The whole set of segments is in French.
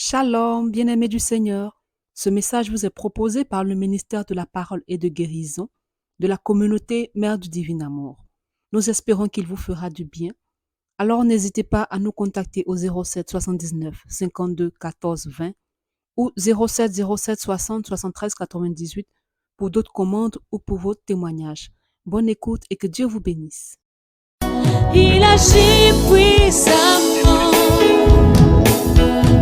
Shalom, bien-aimés du Seigneur. Ce message vous est proposé par le ministère de la Parole et de Guérison de la communauté Mère du Divin Amour. Nous espérons qu'il vous fera du bien. Alors n'hésitez pas à nous contacter au 07 79 52 14 20 ou 07 07 60 73 98 pour d'autres commandes ou pour vos témoignages. Bonne écoute et que Dieu vous bénisse. Il agit puissamment.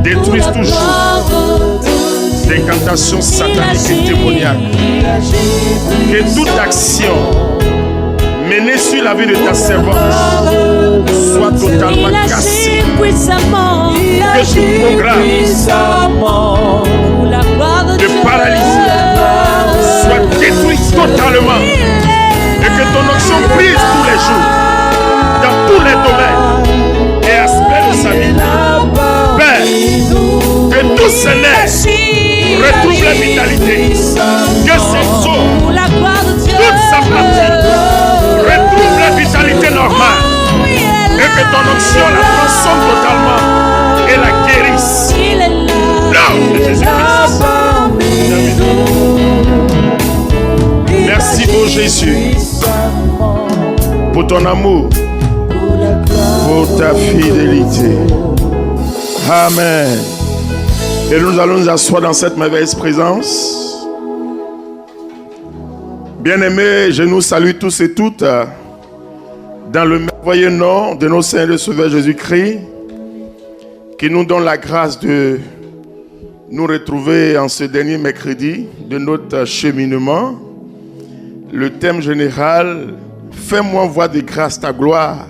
Détruisent toujours décantations sataniques et démoniaques. Que toute action menée sur la vie de ta servante soit totalement cassée. Que tout programme de paralysie soit détruit totalement. Et que ton onction brise tous les jours, dans tous les domaines et aspects de sa vie. Père, que tous ces nerfs retrouvent la vitalité, que ses os, toute sa partie, retrouve la vitalité normale, et que ton onction la transforme totalement et la guérisse. Nom de Jésus-Christ. Merci pour Jésus, pour ton amour, pour ta fidélité. Amen. Et nous allons nous asseoir dans cette merveilleuse présence. Bien-aimés, je nous salue tous et toutes dans le merveilleux nom de notre Seigneur et Sauveur Jésus-Christ, qui nous donne la grâce de nous retrouver en ce dernier mercredi de notre cheminement. Le thème général, fais-moi voir de grâce ta gloire.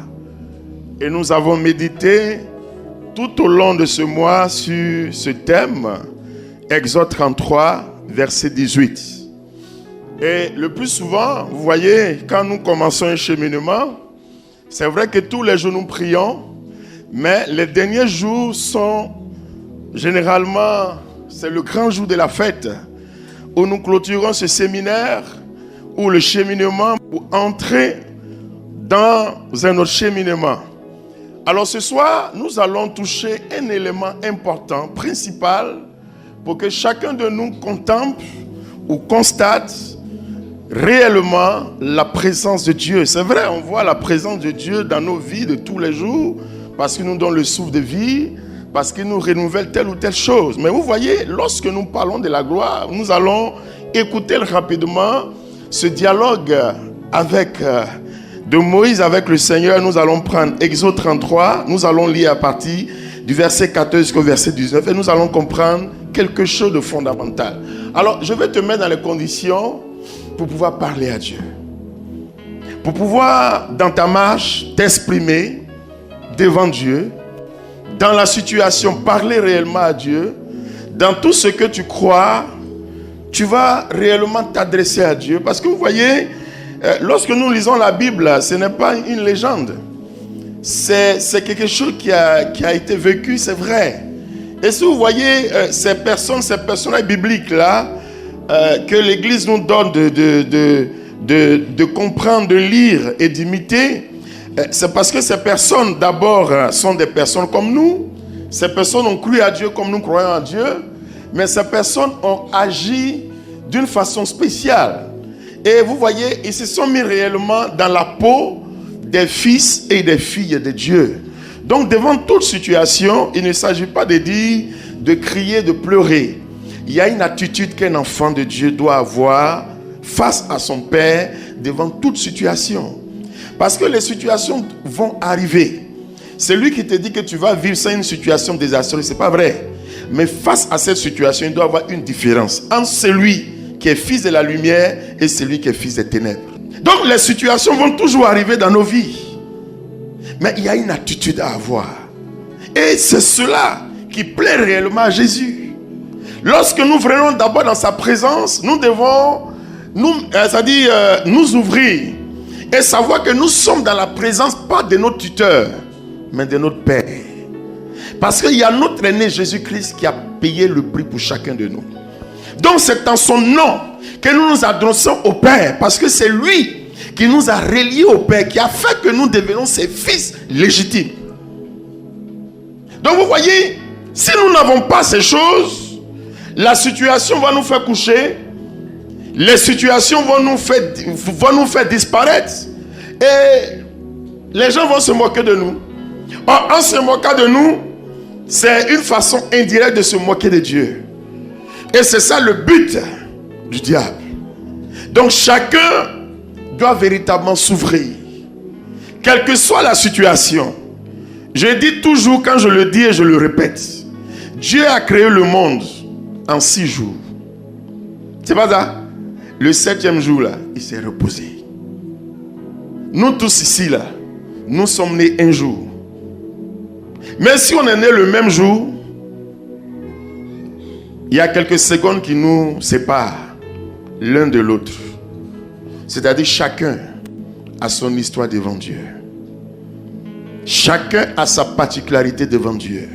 Et nous avons médité tout au long de ce mois sur ce thème, Exode 33, verset 18. Et le plus souvent, vous voyez, quand nous commençons un cheminement, c'est vrai que tous les jours nous prions, mais les derniers jours sont généralement, c'est le grand jour de la fête, où nous clôturons ce séminaire, ou le cheminement, pour entrer dans un autre cheminement. Alors ce soir, nous allons toucher un élément important, principal, pour que chacun de nous contemple ou constate réellement la présence de Dieu. C'est vrai, on voit la présence de Dieu dans nos vies de tous les jours, parce qu'il nous donne le souffle de vie, parce qu'il nous renouvelle telle ou telle chose. Mais vous voyez, lorsque nous parlons de la gloire, nous allons écouter rapidement ce dialogue avec de Moïse avec le Seigneur. Nous allons prendre Exode 33, nous allons lire à partir du verset 14 jusqu'au verset 19 et nous allons comprendre quelque chose de fondamental. Alors, je vais te mettre dans les conditions pour pouvoir parler à Dieu. Pour pouvoir, dans ta marche, t'exprimer devant Dieu, dans la situation, parler réellement à Dieu, dans tout ce que tu crois, tu vas réellement t'adresser à Dieu. Parce que vous voyez, lorsque nous lisons la Bible, ce n'est pas une légende. C'est quelque chose qui a été vécu, c'est vrai. Et si vous voyez ces personnages bibliques-là, que l'Église nous donne de comprendre, de lire et d'imiter, c'est parce que ces personnes, d'abord, sont des personnes comme nous. Ces personnes ont cru à Dieu comme nous croyons à Dieu. Mais ces personnes ont agi d'une façon spéciale. Et vous voyez, ils se sont mis réellement dans la peau des fils et des filles de Dieu. Donc, devant toute situation, il ne s'agit pas de dire, de crier, de pleurer. Il y a une attitude qu'un enfant de Dieu doit avoir face à son Père devant toute situation. Parce que les situations vont arriver. Celui qui te dit que tu vas vivre sans une situation désastreuse, ce n'est pas vrai. Mais face à cette situation, il doit y avoir une différence entre celui qui est fils de la lumière et celui qui est fils des ténèbres. Donc les situations vont toujours arriver dans nos vies. Mais il y a une attitude à avoir. Et c'est cela qui plaît réellement à Jésus. Lorsque nous venons d'abord dans sa présence, nous devons nous ouvrir et savoir que nous sommes dans la présence pas de notre tuteur, mais de notre Père. Parce qu'il y a notre aîné Jésus-Christ qui a payé le prix pour chacun de nous. Donc c'est en son nom que nous nous adressons au Père, parce que c'est lui qui nous a reliés au Père, qui a fait que nous devenions ses fils légitimes. Donc vous voyez, Si nous n'avons pas ces choses, la situation va nous faire coucher, les situations vont nous faire disparaître et les gens vont se moquer de nous. Or, en se moquant de nous, c'est une façon indirecte de se moquer de Dieu. Et c'est ça le but du diable. Donc chacun doit véritablement s'ouvrir. Quelle que soit la situation. Je dis toujours, quand je le dis et je le répète, Dieu a créé le monde en 6 jours. C'est pas ça? Le 7e jour là, il s'est reposé. Nous tous ici là, nous sommes nés un jour. Mais si on est né le même jour, il y a quelques secondes qui nous séparent l'un de l'autre. C'est-à-dire chacun a son histoire devant Dieu. Chacun a sa particularité devant Dieu.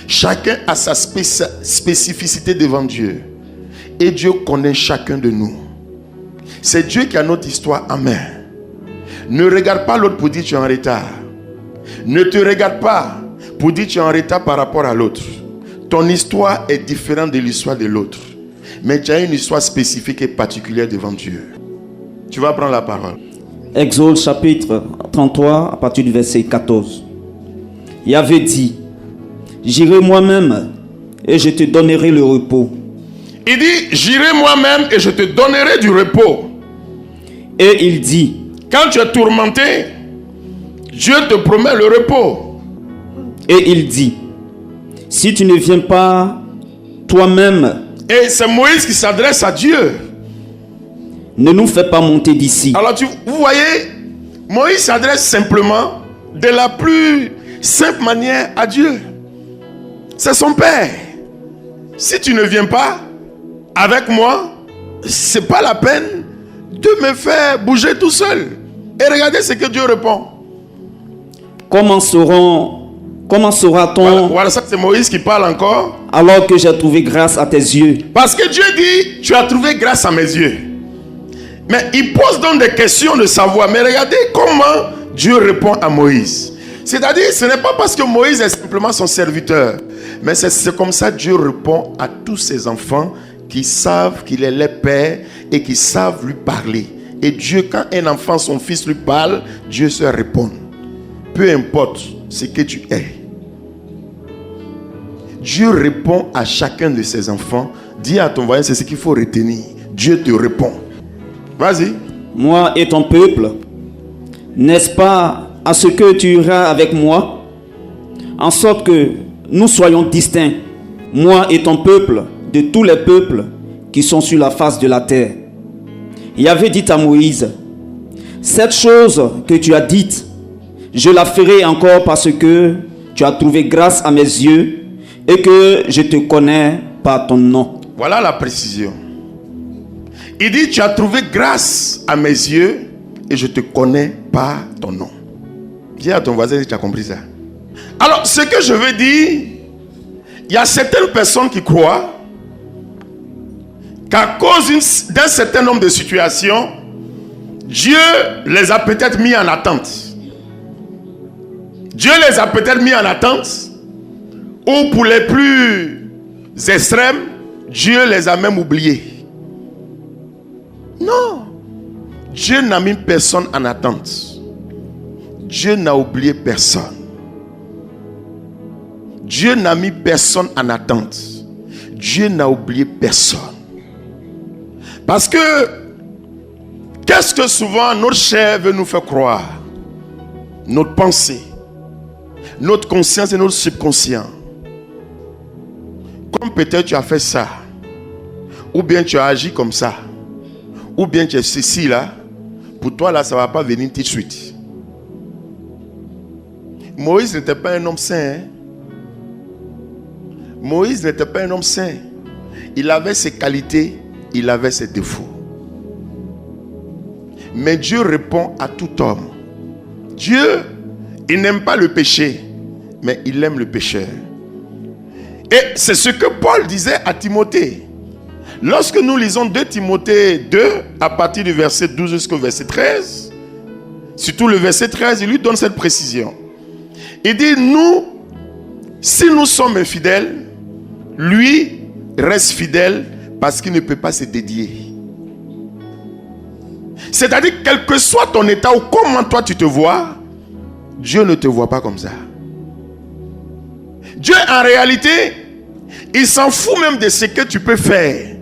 Chacun a sa spécificité devant Dieu. Et Dieu connaît chacun de nous. C'est Dieu qui a notre histoire en main. Ne regarde pas l'autre pour dire tu es en retard. Ne te regarde pas pour dire tu es en retard par rapport à l'autre. Ton histoire est différente de l'histoire de l'autre. Mais tu as une histoire spécifique et particulière devant Dieu. Tu vas prendre la parole. Exode chapitre 33 à partir du verset 14. Yahvé dit, j'irai moi-même et je te donnerai le repos. Il dit, j'irai moi-même et je te donnerai du repos. Et il dit, quand tu es tourmenté, Dieu te promet le repos. Et il dit, si tu ne viens pas toi-même, et c'est Moïse qui s'adresse à Dieu. Ne nous fais pas monter d'ici. Alors vous voyez, Moïse s'adresse simplement de la plus simple manière à Dieu. C'est son père. Si tu ne viens pas avec moi, c'est pas la peine de me faire bouger tout seul. Et regardez ce que Dieu répond. Comment saura-t-on Voilà, ça c'est Moïse qui parle encore. Alors que j'ai trouvé grâce à tes yeux. Parce que Dieu dit, tu as trouvé grâce à mes yeux. Mais il pose donc des questions de savoir. Mais regardez comment Dieu répond à Moïse. C'est-à-dire, ce n'est pas parce que Moïse est simplement son serviteur. Mais c'est comme ça que Dieu répond à tous ses enfants qui savent qu'il est leur père et qui savent lui parler. Et Dieu, quand un enfant, son fils lui parle, Dieu se répond. Peu importe ce que tu es. Dieu répond à chacun de ses enfants. Dis à ton voisin, c'est ce qu'il faut retenir. Dieu te répond. Vas-y. Moi et ton peuple, n'est-ce pas à ce que tu iras avec moi, en sorte que nous soyons distincts, moi et ton peuple, de tous les peuples qui sont sur la face de la terre. Il avait dit à Moïse, cette chose que tu as dite, je la ferai encore parce que tu as trouvé grâce à mes yeux et que je te connais par ton nom. Voilà la précision. Il dit, tu as trouvé grâce à mes yeux et je te connais par ton nom. Dis à ton voisin si tu as compris ça. Alors, ce que je veux dire, il y a certaines personnes qui croient qu'à cause d'un certain nombre de situations, Dieu les a peut-être mis en attente. Dieu les a peut-être mis en attente, ou pour les plus extrêmes, Dieu les a même oubliés. Non. Dieu n'a mis personne en attente. Dieu n'a oublié personne. Dieu n'a mis personne en attente. Dieu n'a oublié personne. Parce que, qu'est-ce que souvent notre chair veut nous faire croire? Notre pensée, notre conscience et notre subconscient. Comme peut-être tu as fait ça, ou bien tu as agi comme ça, ou bien tu es ceci là, pour toi là ça ne va pas venir tout de suite. Moïse n'était pas un homme saint. Moïse n'était pas un homme saint. Il avait ses qualités, il avait ses défauts. Mais Dieu répond à tout homme. Dieu, il n'aime pas le péché, mais il aime le pécheur. Et c'est ce que Paul disait à Timothée. Lorsque nous lisons 2 Timothée 2, à partir du verset 12 jusqu'au verset 13, surtout le verset 13, il lui donne cette précision. Il dit, nous Si nous sommes infidèles, lui reste fidèle parce qu'il ne peut pas se dédier. C'est-à-dire, quel que soit ton état ou comment toi tu te vois, Dieu ne te voit pas comme ça. Dieu, en réalité, il s'en fout même de ce que tu peux faire,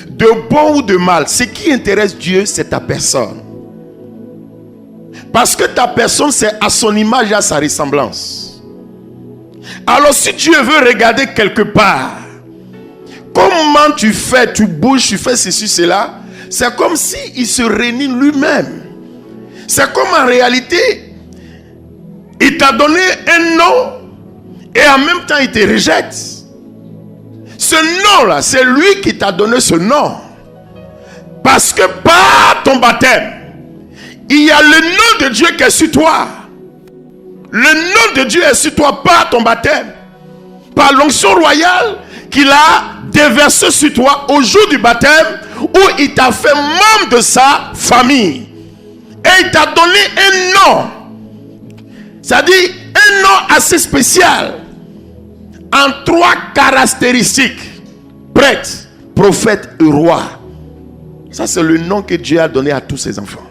de bon ou de mal. Ce qui intéresse Dieu, c'est ta personne. Parce que ta personne, c'est à son image et à sa ressemblance. Alors si Dieu veut regarder quelque part, comment tu fais, tu bouges, tu fais ceci, cela, c'est comme si il se réunit lui-même. C'est comme en réalité, il t'a donné un nom et en même temps il te rejette. Ce nom-là, c'est lui qui t'a donné ce nom. Parce que par ton baptême, il y a le nom de Dieu qui est sur toi. Le nom de Dieu est sur toi par ton baptême. Par l'onction royale qu'il a déversée sur toi au jour du baptême, où il t'a fait membre de sa famille. Et il t'a donné un nom. C'est-à-dire un nom assez spécial. En 3 caractéristiques. Prêtre, prophète et roi. Ça c'est le nom que Dieu a donné à tous ses enfants.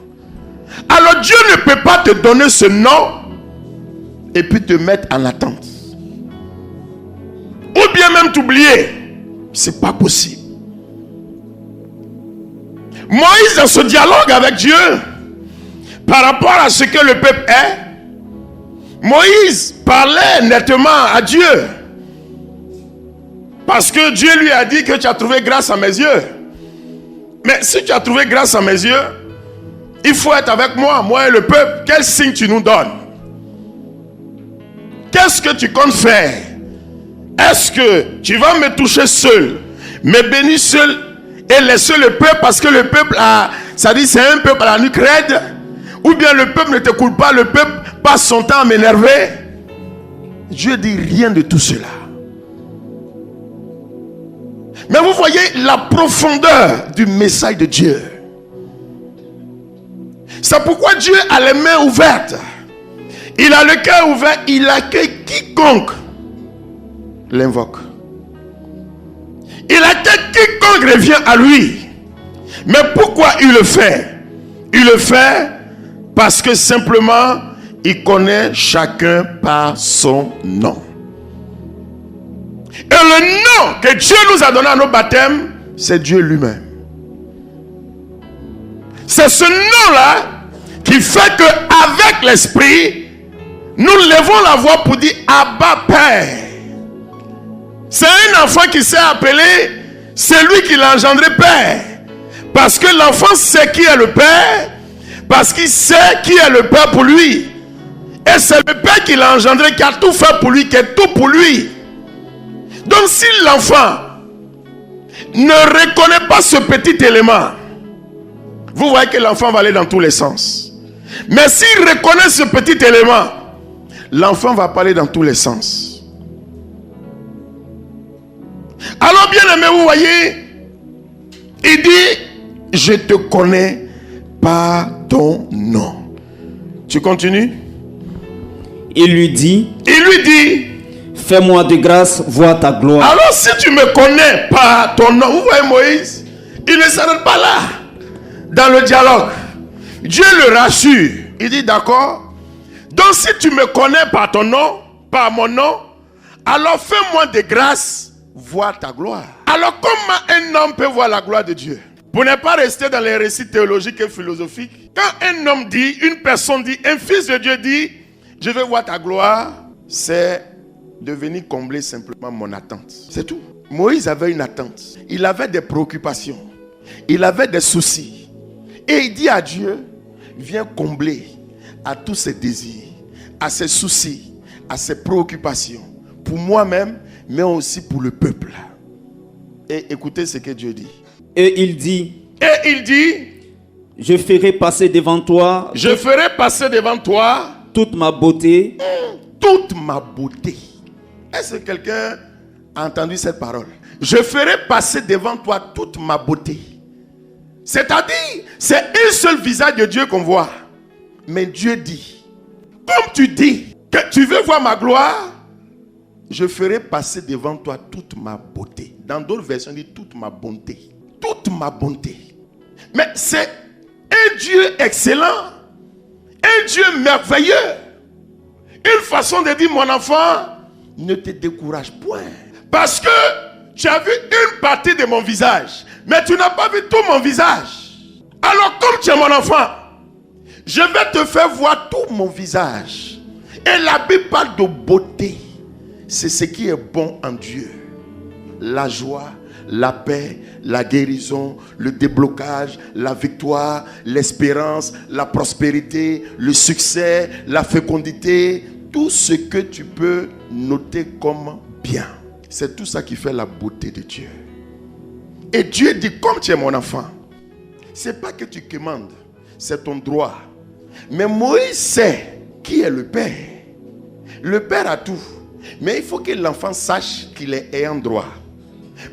Alors Dieu ne peut pas te donner ce nom et puis te mettre en attente. Ou bien même t'oublier. C'est pas possible. Moïse, dans ce dialogue avec Dieu, par rapport à ce que le peuple est, Moïse parlait nettement à Dieu. Parce que Dieu lui a dit que tu as trouvé grâce à mes yeux. Mais si tu as trouvé grâce à mes yeux, il faut être avec moi, moi et le peuple. Quel signe tu nous donnes? Qu'est-ce que tu comptes faire? Est-ce que tu vas me toucher seul, me bénir seul et laisser le peuple parce que le peuple a, ça dit c'est un peuple à la nuque raide? Ou bien le peuple ne t'écoute pas, le peuple passe son temps à m'énerver? Dieu dit rien de tout cela. Mais vous voyez la profondeur du message de Dieu. C'est pourquoi Dieu a les mains ouvertes. Il a le cœur ouvert. Il accueille quiconque l'invoque. Il accueille quiconque revient à lui. Mais pourquoi il le fait? Il le fait parce que simplement il connaît chacun par son nom. Et le nom que Dieu nous a donné à nos baptêmes, c'est Dieu lui-même. C'est ce nom-là qui fait qu'avec l'esprit, nous levons la voix pour dire Abba Père. C'est un enfant qui s'est appelé, c'est lui qui l'a engendré Père. Parce que l'enfant sait qui est le Père, parce qu'il sait qui est le Père pour lui. Et c'est le Père qui l'a engendré, qui a tout fait pour lui, qui est tout pour lui. Donc si l'enfant ne reconnaît pas ce petit élément, vous voyez que l'enfant va aller dans tous les sens. Mais s'il reconnaît ce petit élément, l'enfant va parler dans tous les sens. Alors bien aimé, vous voyez, il dit, je te connais par ton nom. Tu continues? Il lui dit, fais-moi de grâce, vois ta gloire. Alors si tu me connais par ton nom, vous voyez Moïse, il ne s'arrête pas là. Dans le dialogue, Dieu le rassure. Il dit d'accord. Donc si tu me connais par ton nom, par mon nom, alors fais-moi de grâce, vois ta gloire. Alors comment un homme peut voir la gloire de Dieu? Pour ne pas rester dans les récits théologiques et philosophiques, quand un homme dit, une personne dit, un fils de Dieu dit, je veux voir ta gloire, c'est de venir combler simplement mon attente. C'est tout. Moïse avait une attente. Il avait des préoccupations. Il avait des soucis. Et il dit à Dieu, viens combler à tous ses désirs, à ses soucis, à ses préoccupations. Pour moi-même, mais aussi pour le peuple. Et écoutez ce que Dieu dit. Et il dit, je ferai passer devant toi toute ma beauté. Toute ma beauté. Est-ce que quelqu'un a entendu cette parole? Je ferai passer devant toi toute ma beauté. C'est-à-dire, c'est un seul visage de Dieu qu'on voit. Mais Dieu dit, comme tu dis que tu veux voir ma gloire, je ferai passer devant toi toute ma beauté. Dans d'autres versions, il dit toute ma bonté. Toute ma bonté. Mais c'est un Dieu excellent, un Dieu merveilleux. Une façon de dire, mon enfant, ne te décourage point. Parce que tu as vu une partie de mon visage, mais tu n'as pas vu tout mon visage. Alors comme tu es mon enfant, je vais te faire voir tout mon visage. Et la Bible parle de beauté. C'est ce qui est bon en Dieu. La joie, la paix, la guérison, le déblocage, la victoire, l'espérance, la prospérité, le succès, la fécondité. Tout ce que tu peux noter comme bien. C'est tout ça qui fait la beauté de Dieu. Et Dieu dit, comme tu es mon enfant, c'est pas que tu commandes, c'est ton droit. Mais Moïse sait qui est le Père. Le Père a tout. Mais il faut que l'enfant sache qu'il est ayant droit.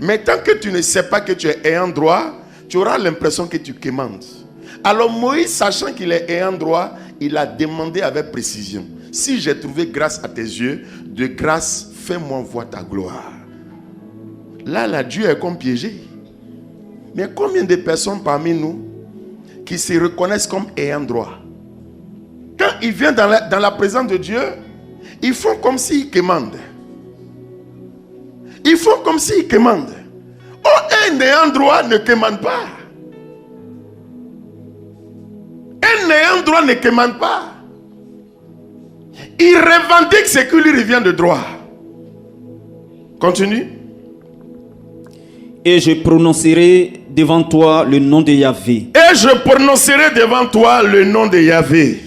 Mais tant que tu ne sais pas que tu es ayant droit, tu auras l'impression que tu commandes. Alors Moïse, sachant qu'il est ayant droit, il a demandé avec précision. Si j'ai trouvé grâce à tes yeux, de grâce, fais-moi voir ta gloire. Là, Dieu est comme piégé. Mais combien de personnes parmi nous qui se reconnaissent comme ayant droit? Quand ils viennent dans la présence de Dieu, ils font comme s'ils commandent. Ils font comme s'ils commandent. Oh, un ayant droit ne commande pas. Un ayant droit ne commande pas. Il revendique ce qui lui revient de droit. Continue. Et je prononcerai devant toi le nom de Yahvé. Et je prononcerai devant toi le nom de Yahvé.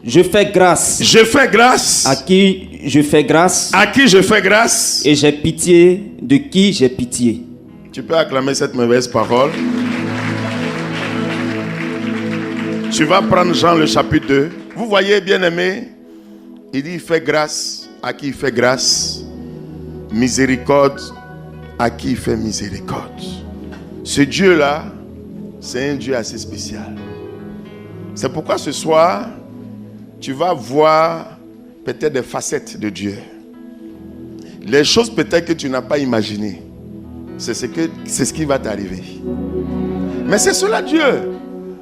Je fais grâce. Je fais grâce. À qui je fais grâce. À qui je fais grâce. Et j'ai pitié de qui j'ai pitié. Tu peux acclamer cette mauvaise parole. Tu vas prendre Jean le chapitre 2. Vous voyez, bien-aimé, il dit il fait grâce à qui il fait grâce. Miséricorde à qui il fait miséricorde. Ce Dieu-là, c'est un Dieu assez spécial. C'est pourquoi ce soir, tu vas voir peut-être des facettes de Dieu. Les choses peut-être que tu n'as pas imaginées. C'est ce qui va t'arriver. Mais c'est cela Dieu.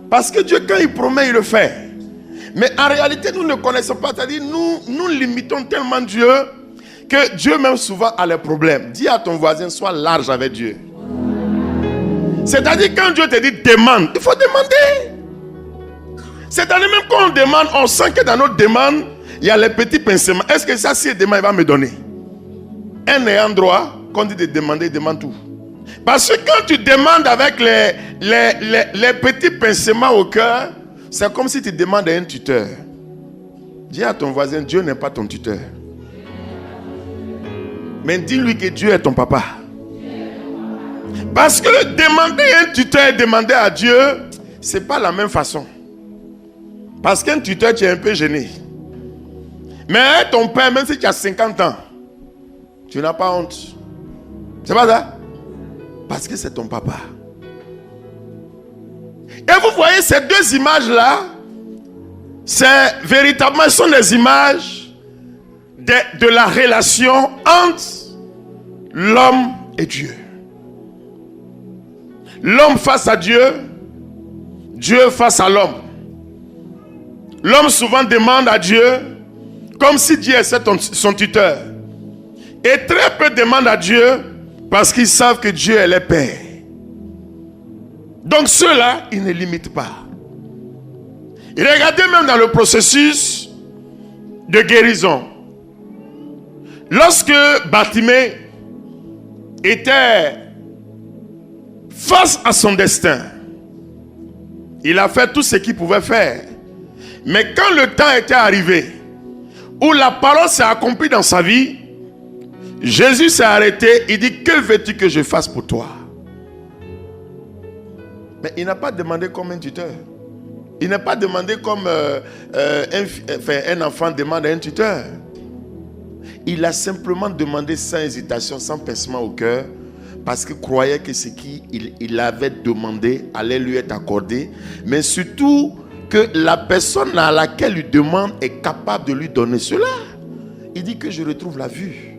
Parce que Dieu, quand il promet, il le fait. Mais en réalité, nous ne connaissons pas. C'est-à-dire, nous limitons tellement Dieu que Dieu même souvent a les problèmes. Dis à ton voisin, sois large avec Dieu. C'est-à-dire, quand Dieu te dit demande, il faut demander. C'est-à-dire, même quand on demande, on sent que dans notre demande, il y a les petits pincements. Est-ce que ça, si il demande, il va me donner? Un ayant droit, quand il dit de demander, il demande tout. Parce que quand tu demandes avec les petits pincements au cœur, c'est comme si tu demandes à un tuteur. Dis à ton voisin, Dieu n'est pas ton tuteur. Mais dis-lui que Dieu est ton papa. Parce que demander à un tuteur et demander à Dieu, c'est pas la même façon. Parce qu'un tuteur, tu es un peu gêné. Mais ton père, même si tu as 50 ans, tu n'as pas honte. C'est pas ça? Parce que c'est ton papa. Et vous voyez ces deux images-là, c'est véritablement, ce sont des images de la relation entre l'homme et Dieu. L'homme face à Dieu, Dieu face à l'homme. L'homme souvent demande à Dieu comme si Dieu était son tuteur. Et très peu demandent à Dieu parce qu'ils savent que Dieu est leur Père. Donc ceux-là, ils ne limitent pas. Et regardez même dans le processus de guérison. Lorsque Bartimée était face à son destin, il a fait tout ce qu'il pouvait faire. Mais quand le temps était arrivé, où la parole s'est accomplie dans sa vie, Jésus s'est arrêté, il dit, que veux-tu que je fasse pour toi? Mais il n'a pas demandé comme un tuteur. Il n'a pas demandé comme un enfant demande à un tuteur. Il a simplement demandé sans hésitation, sans pincement au cœur, parce qu'il croyait que ce qu'il avait demandé allait lui être accordé, mais surtout que la personne à laquelle il demande est capable de lui donner cela. Il dit que je retrouve la vue.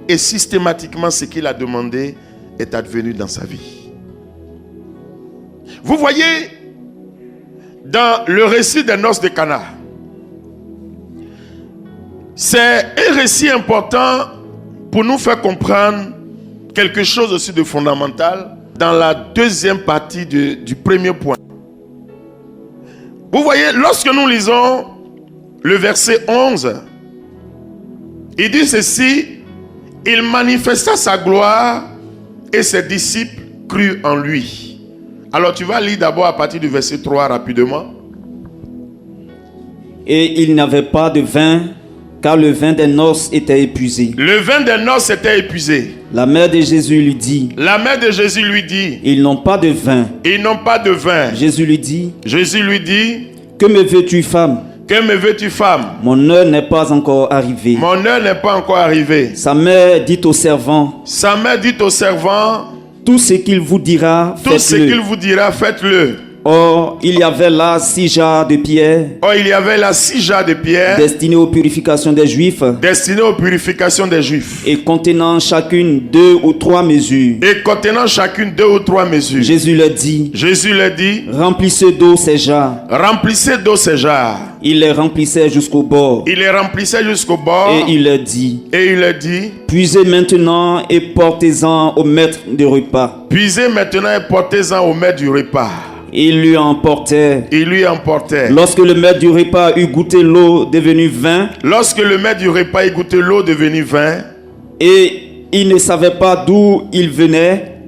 et systématiquement ce qu'il a demandé est advenu dans sa vie. Vous voyez, dans le récit des noces de Cana, c'est un récit important pour nous faire comprendre quelque chose aussi de fondamental dans la deuxième partie du premier point. Vous voyez, lorsque nous lisons le verset 11, il dit ceci: il manifesta sa gloire et ses disciples crurent en lui. Alors tu vas lire d'abord à partir du verset 3 rapidement. Et il n'avait pas de vin, car le vin des noces était épuisé. Le vin des noces était épuisé. La mère de Jésus lui dit: La mère de Jésus lui dit: ils n'ont pas de vin. Ils n'ont pas de vin. Jésus lui dit: que me veux-tu, femme? Que me veux-tu, femme? Mon heure n'est pas encore arrivée. Mon heure n'est pas encore arrivée. Sa mère dit au servant: Sa mère dit au servant: tout ce qu'il vous dira, faites-le. Tout ce qu'il vous dira, faites-le. Or, il y avait là 6 jarres de pierre. Or, il y avait là 6 jarres de pierre destinés aux purifications des Juifs. Destinés aux purifications des Juifs. Et contenant chacune 2 ou 3 mesures. Et contenant chacune 2 ou 3 mesures. Jésus leur dit: remplissez d'eau ces jarres. Remplissez d'eau ces jarres. Il les remplissait jusqu'au bord. Il les remplissait jusqu'au bord. Et il leur dit: puisez maintenant et portez-en au maître du repas. Puisez maintenant et portez-en au maître du repas. Il lui emportait. Lorsque le maître du repas eut goûté l'eau devenue vin. Et il ne savait pas d'où il venait.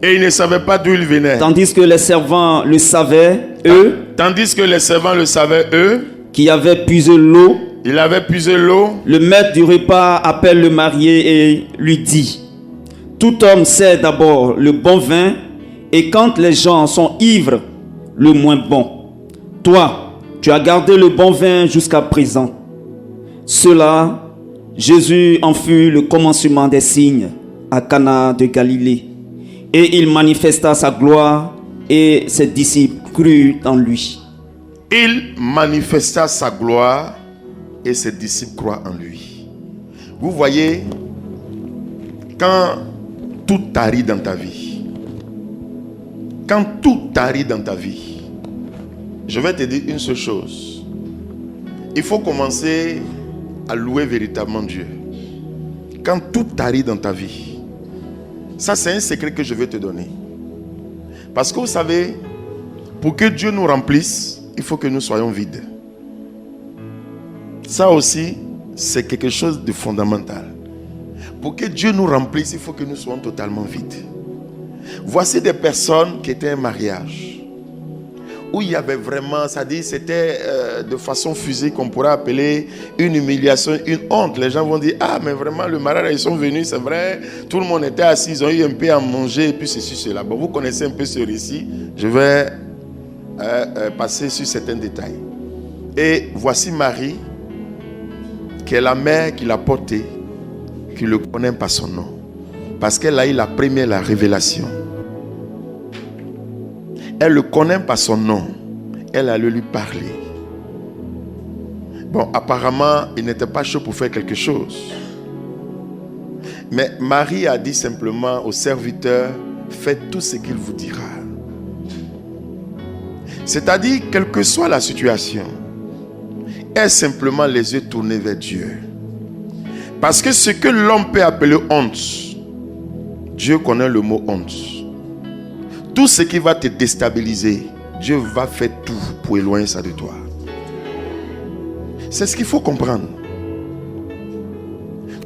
Tandis que les servants le savaient, eux. Qui avaient puisé l'eau. Le maître du repas appelle le marié et lui dit: tout homme sait d'abord le bon vin, et quand les gens sont ivres, le moins bon. Toi, tu as gardé le bon vin jusqu'à présent. Cela, Jésus en fut le commencement des signes à Cana de Galilée. Et il manifesta sa gloire et ses disciples crurent en lui. Il manifesta sa gloire et ses disciples croient en lui. Vous voyez, quand tout arrive dans ta vie, je vais te dire une seule chose. Il faut commencer à louer véritablement Dieu. Quand tout arrive dans ta vie, ça c'est un secret que je vais te donner. Parce que vous savez, pour que Dieu nous remplisse, il faut que nous soyons vides. Ça aussi, c'est quelque chose de fondamental. Pour que Dieu nous remplisse, il faut que nous soyons totalement vides. Voici des personnes qui étaient en mariage, où il y avait vraiment, c'est-à-dire c'était de façon physique, on pourrait appeler une humiliation, une honte. Les gens vont dire: ah mais vraiment le mariage, ils sont venus, c'est vrai, tout le monde était assis, ils ont eu un peu à manger, et puis ceci, cela. Bon, vous connaissez un peu ce récit, je vais passer sur certains détails. Et voici Marie, qui est la mère qui l'a porté, qui le connaît par son nom, parce qu'elle a eu la première, la révélation. Elle le connaît par son nom. Elle allait lui parler. Bon, apparemment, il n'était pas chaud pour faire quelque chose. Mais Marie a dit simplement au serviteur: faites tout ce qu'il vous dira. C'est-à-dire, quelle que soit la situation, aie simplement les yeux tournés vers Dieu. Parce que ce que l'homme peut appeler honte, Dieu connaît le mot honte. Tout ce qui va te déstabiliser, Dieu va faire tout pour éloigner ça de toi. C'est ce qu'il faut comprendre.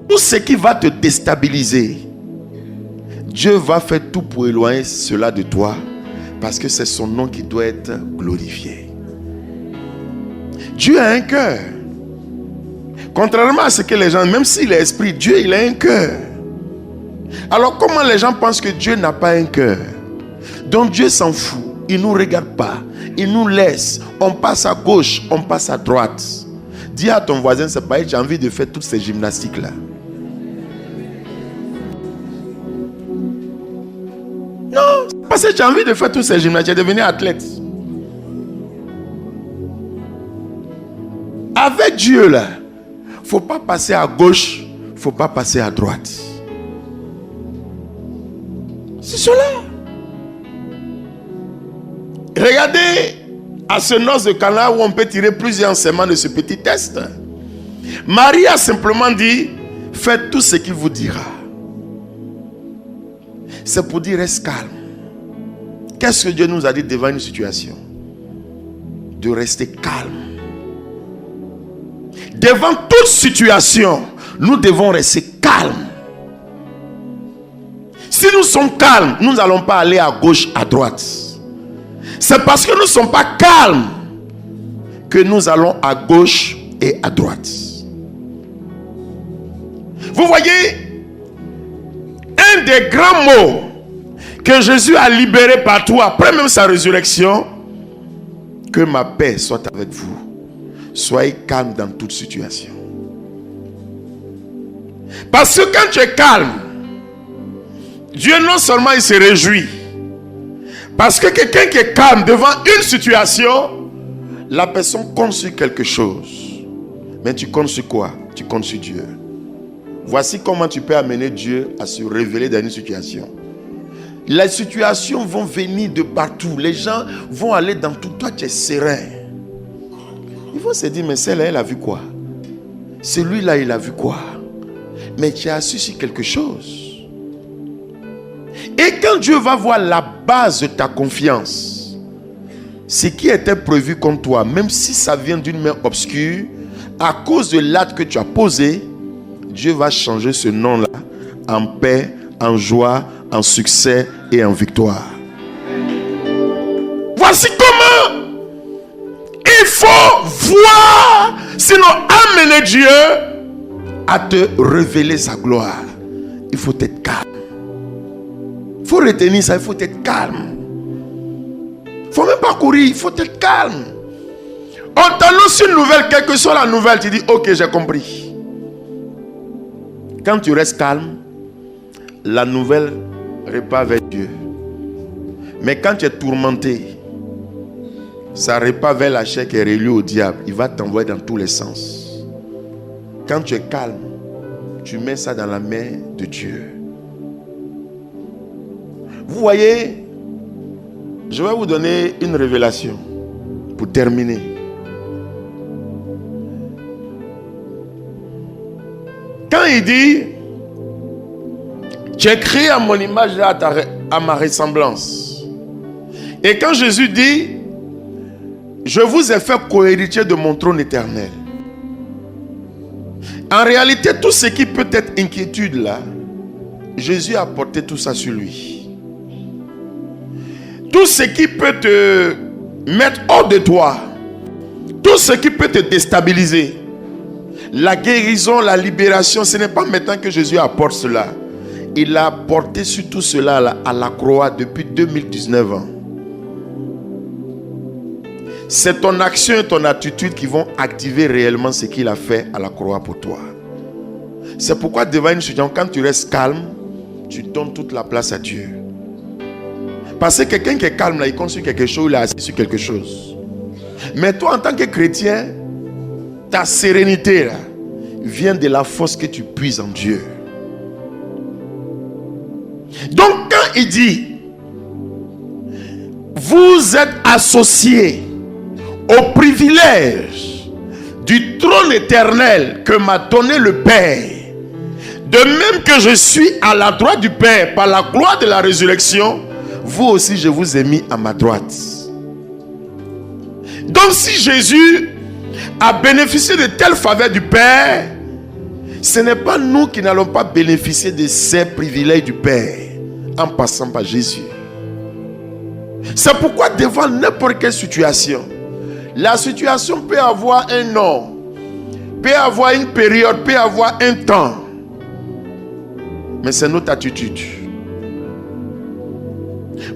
Tout ce qui va te déstabiliser, Dieu va faire tout pour éloigner cela de toi, parce que c'est son nom qui doit être glorifié. Dieu a un cœur. Contrairement à ce que les gens, même s'il est esprit, Dieu il a un cœur. Alors comment les gens pensent que Dieu n'a pas un cœur? Donc Dieu s'en fout, il ne nous regarde pas, il nous laisse, on passe à gauche, on passe à droite. Dis à ton voisin, c'est pas, j'ai envie de faire toutes ces gymnastiques là. Non, parce que j'ai envie de faire toutes ces gymnastiques, de devenir athlète. Avec Dieu là, faut pas passer à gauche, faut pas passer à droite. C'est cela. Regardez à ce noce de Cana où on peut tirer plusieurs enseignements de ce petit test. Marie a simplement dit, faites tout ce qu'il vous dira. C'est pour dire, reste calme. Qu'est-ce que Dieu nous a dit devant une situation? De rester calme. Devant toute situation, nous devons rester calmes. Si nous sommes calmes, nous n'allons pas aller à gauche, à droite. C'est parce que nous ne sommes pas calmes que nous allons à gauche et à droite. Vous voyez, un des grands mots que Jésus a libéré partout après même sa résurrection, que ma paix soit avec vous. Soyez calme dans toute situation. Parce que quand tu es calme, Dieu non seulement il se réjouit, parce que quelqu'un qui est calme devant une situation, la personne compte sur quelque chose. Mais tu comptes sur quoi? Tu comptes sur Dieu. Voici comment tu peux amener Dieu à se révéler dans une situation. Les situations vont venir de partout. Les gens vont aller dans tout. Toi, tu es serein. Il faut se dire, mais celle-là, elle a vu quoi? Celui-là, il a vu quoi? Mais tu as su sur quelque chose. Et quand Dieu va voir la base de ta confiance, ce qui était prévu contre toi, même si ça vient d'une main obscure, à cause de l'acte que tu as posé, Dieu va changer ce nom-là en paix, en joie, en succès et en victoire. Voici comment il faut voir, sinon amener Dieu à te révéler sa gloire. Il faut être calme. Il faut retenir ça, il faut être calme. Il ne faut même pas courir, il faut être calme. On t'annonce une nouvelle, quelle que soit la nouvelle, tu dis, ok, j'ai compris. Quand tu restes calme, la nouvelle repart vers Dieu. Mais quand tu es tourmenté, ça repart vers la chair qui est reliée au diable. Il va t'envoyer dans tous les sens. Quand tu es calme, tu mets ça dans la main de Dieu. Vous voyez, je vais vous donner une révélation pour terminer. Quand il dit, tu es créé à mon image et à ma ressemblance. Et quand Jésus dit, je vous ai fait cohéritier de mon trône éternel. En réalité, tout ce qui peut être inquiétude là, Jésus a porté tout ça sur lui. Tout ce qui peut te mettre hors de toi, tout ce qui peut te déstabiliser, la guérison, la libération, ce n'est pas maintenant que Jésus apporte cela. Il a porté sur tout cela là, à la croix depuis 2019 ans. C'est ton action et ton attitude qui vont activer réellement ce qu'il a fait à la croix pour toi. C'est pourquoi devant une situation, quand tu restes calme, tu donnes toute la place à Dieu. Parce que quelqu'un qui est calme là, il compte sur quelque chose, il est assis sur quelque chose. Mais toi en tant que chrétien, ta sérénité là, vient de la force que tu puises en Dieu. Donc quand il dit, vous êtes associés au privilège du trône éternel que m'a donné le Père, de même que je suis à la droite du Père par la gloire de la résurrection, vous aussi je vous ai mis à ma droite. Donc si Jésus a bénéficié de telle faveur du Père, ce n'est pas nous qui n'allons pas bénéficier de ces privilèges du Père en passant par Jésus. C'est pourquoi devant n'importe quelle situation, la situation peut avoir un nom, peut avoir une période, peut avoir un temps, mais c'est notre attitude.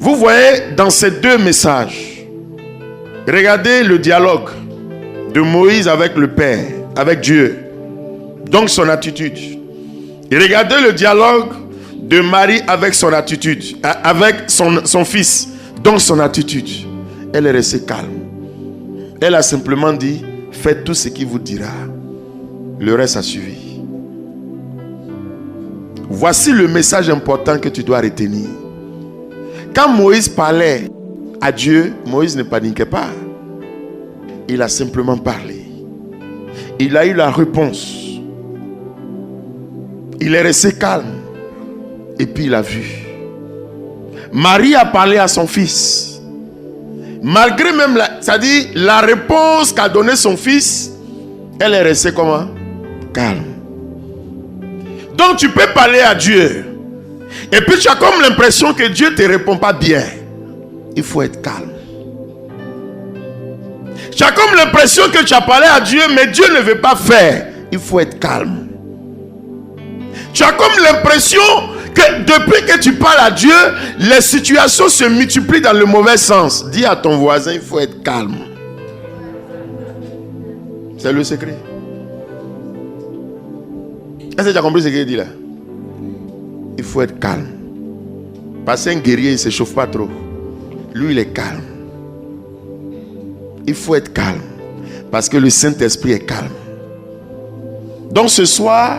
Vous voyez dans ces deux messages, regardez le dialogue de Moïse avec le Père, avec Dieu, donc son attitude. Et regardez le dialogue de Marie avec son attitude, avec son fils, donc son attitude. Elle est restée calme. Elle a simplement dit, faites tout ce qu'il vous dira. Le reste a suivi. Voici le message important que tu dois retenir. quand Moïse parlait à Dieu, Moïse ne paniquait pas. Il a simplement parlé. Il a eu la réponse. Il est resté calme. Et puis il a vu. Marie a parlé à son fils. Malgré même la réponse qu'a donnée son fils, elle est restée comment? Calme. Donc tu peux parler à Dieu. Et puis tu as comme l'impression que Dieu ne te répond pas bien. Il faut être calme. Tu as comme l'impression que tu as parlé à Dieu, mais Dieu ne veut pas faire. Il faut être calme. Tu as comme l'impression que depuis que tu parles à Dieu, les situations se multiplient dans le mauvais sens. Dis à ton voisin, il faut être calme. C'est le secret. Est-ce que tu as compris ce qu'il dit là? Il faut être calme. Parce qu'un guerrier, il ne se chauffe pas trop. Lui, il est calme. Il faut être calme. Parce que le Saint-Esprit est calme. Donc ce soir,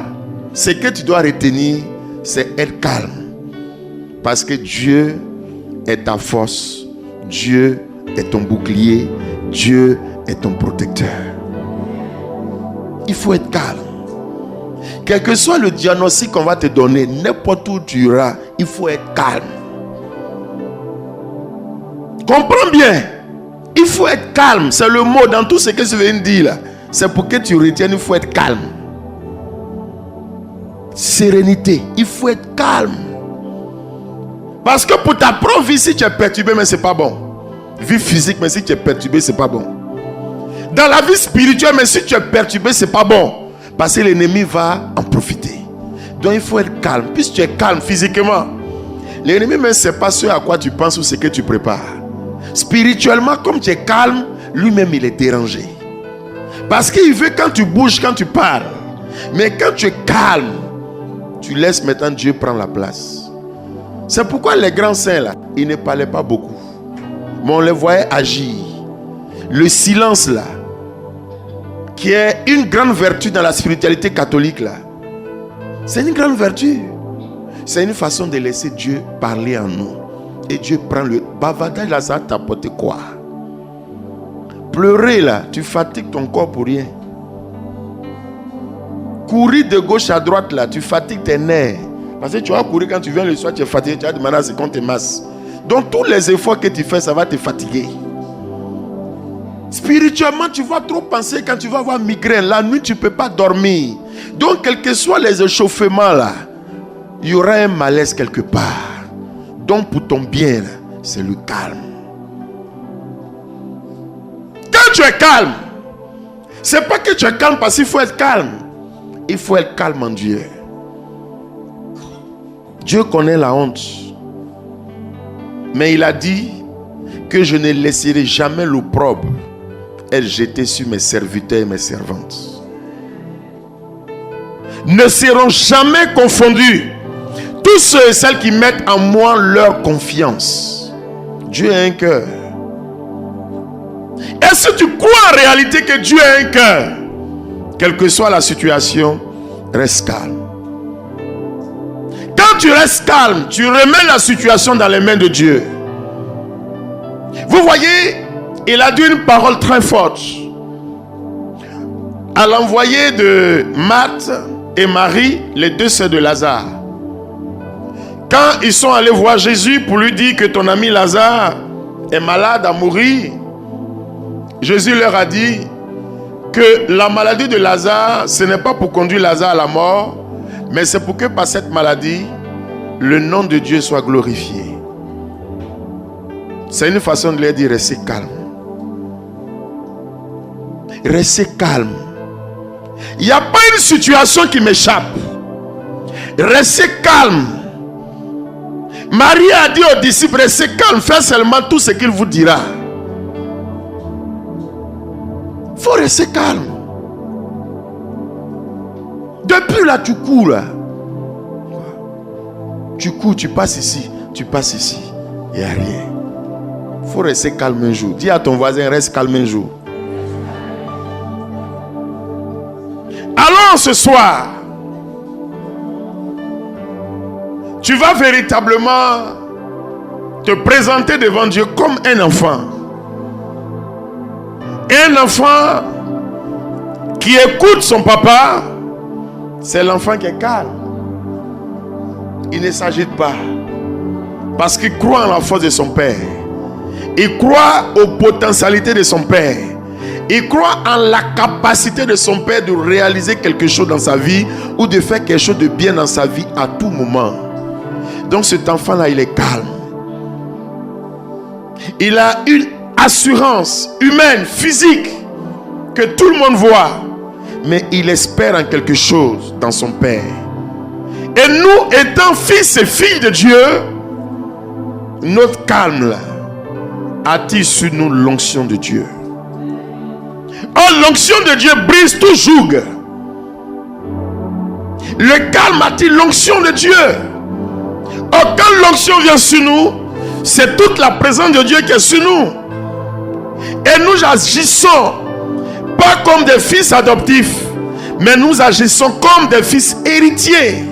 ce que tu dois retenir, c'est être calme. Parce que Dieu est ta force. Dieu est ton bouclier. Dieu est ton protecteur. Il faut être calme. Quel que soit le diagnostic qu'on va te donner, n'importe où tu iras, il faut être calme. Comprends bien. Il faut être calme. C'est le mot dans tout ce que je viens de dire là. C'est pour que tu retiennes, il faut être calme. Sérénité. Il faut être calme. Parce que pour ta propre vie, si tu es perturbé, mais c'est pas bon. Vie physique, mais si tu es perturbé, c'est pas bon. Dans la vie spirituelle, mais si tu es perturbé, c'est pas bon. Parce que l'ennemi va en profiter. Donc il faut être calme. Puisque tu es calme physiquement, l'ennemi ne sait pas ce à quoi tu penses ou ce que tu prépares. Spirituellement, comme tu es calme, lui-même il est dérangé. Parce qu'il veut quand tu bouges, quand tu parles. Mais quand tu es calme, tu laisses maintenant Dieu prendre la place. C'est pourquoi les grands saints là, ils ne parlaient pas beaucoup. Mais on les voyait agir. Le silence là, qui est une grande vertu dans la spiritualité catholique là. C'est une grande vertu. C'est une façon de laisser Dieu parler en nous. Et Dieu prend le bavardage là, ça va t'apporter quoi? Pleurer là, tu fatigues ton corps pour rien. Courir de gauche à droite là, tu fatigues tes nerfs. Parce que tu vas courir quand tu viens le soir, tu es fatigué, tu vas demander à ce qu'on te masse. Donc tous les efforts que tu fais, ça va te fatiguer. Spirituellement, tu vas trop penser quand tu vas avoir migraine. La nuit, tu ne peux pas dormir. Donc, quels que soient les échauffements là, il y aura un malaise quelque part. Donc, pour ton bien, c'est le calme. Quand tu es calme, c'est pas que tu es calme parce qu'il faut être calme. Il faut être calme en Dieu. Dieu connaît la honte. Mais il a dit que je ne laisserai jamais l'opprobre être jeté sur mes serviteurs et mes servantes. Ne seront jamais confondus tous ceux et celles qui mettent en moi leur confiance. Dieu a un cœur. Est-ce que tu crois en réalité que Dieu a un cœur? Quelle que soit la situation, reste calme. Quand tu restes calme, tu remets la situation dans les mains de Dieu. Vous voyez, il a dit une parole très forte à l'envoyé de Marthe et Marie, les deux sœurs de Lazare. Quand ils sont allés voir Jésus pour lui dire que ton ami Lazare est malade à mourir, Jésus leur a dit que la maladie de Lazare, ce n'est pas pour conduire Lazare à la mort, mais c'est pour que par cette maladie, le nom de Dieu soit glorifié. C'est une façon de leur dire, restez calme. Restez calme. Il n'y a pas une situation qui m'échappe. Restez calme. Marie a dit aux disciples, restez calme, faites seulement tout ce qu'il vous dira. Il faut rester calme. Depuis là, tu cours là. Tu cours, tu passes ici, tu passes ici. Il n'y a rien. Il faut rester calme un jour. Dis à ton voisin, reste calme un jour. Alors ce soir, tu vas véritablement te présenter devant Dieu comme un enfant. Un enfant qui écoute son papa, c'est l'enfant qui est calme. Il ne s'agite pas. Parce qu'il croit en la force de son père. Il croit aux potentialités de son père. Il croit en la capacité de son père de réaliser quelque chose dans sa vie ou de faire quelque chose de bien dans sa vie à tout moment. Donc cet enfant-là, il est calme. Il a une assurance humaine, physique, que tout le monde voit. Mais il espère en quelque chose dans son père. Et nous, étant fils et filles de Dieu, notre calme là, attire sur nous l'onction de Dieu. Oh, l'onction de Dieu brise tout joug. Le calme attire l'onction de Dieu. Oh, quand l'onction vient sur nous, c'est toute la présence de Dieu qui est sur nous. Et nous agissons pas comme des fils adoptifs, mais nous agissons comme des fils héritiers.